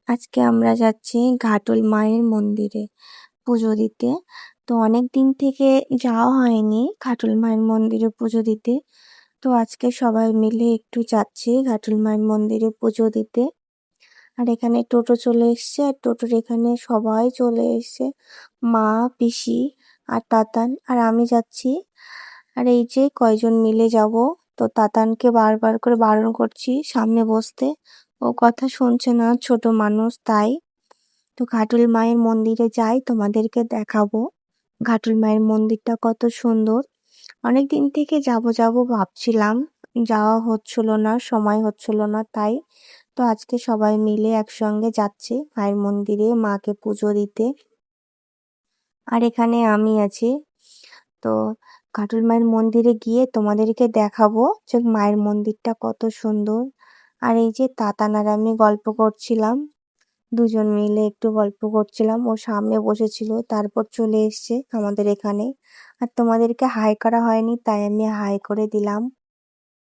আজকে আমরা যাচ্ছি ঘাটুল মায়ের মন্দিরে পুজো দিতে। তো অনেক দিন থেকে যাওয়া হয়নি ঘাটুল মায়ের মন্দিরে পুজো দিতে। তো আজকে সবাই মিলে একটু যাচ্ছি ঘাটুল মায়ের মন্দিরে পুজো দিতে। আর এখানে টোটো চলে এসছে, আর টোটোর এখানে সবাই চলে এসছে, মা, পিসি আর তাতান, আর আমি যাচ্ছি। আর এই যে কয়জন মিলে যাব। তো তাতানকে বারবার করে বারণ করছি সামনে বসতে, ও কথা শুনছে না, ছোট মানুষ তাই। তো ঘাটুল মায়ের মন্দিরে যাই, তোমাদেরকে দেখাবো ঘাটুল মায়ের মন্দিরটা কত সুন্দর। অনেক দিন থেকে যাব যাব ভাবছিলাম, যাওয়া হচ্ছিল না, সময় হচ্ছিল না তাই। তো আজকে সবাই মিলে একসঙ্গে যাচ্ছে মায়ের মন্দিরে মাকে পুজো দিতে। আর এখানে আমি আছি। তো ঘাটুল মায়ের মন্দিরে গিয়ে তোমাদেরকে দেখাবো যে মায়ের মন্দিরটা কত সুন্দর। আর এই যে তাতান আর আমি গল্প করছিলাম, দুজন মিলে একটু গল্প করছিলাম। ও সামনে বসেছিল, তারপর চলে এসছে আমাদের এখানে। আর তোমাদেরকে হাই করা হয়নি, তাই আমি হাই করে দিলাম।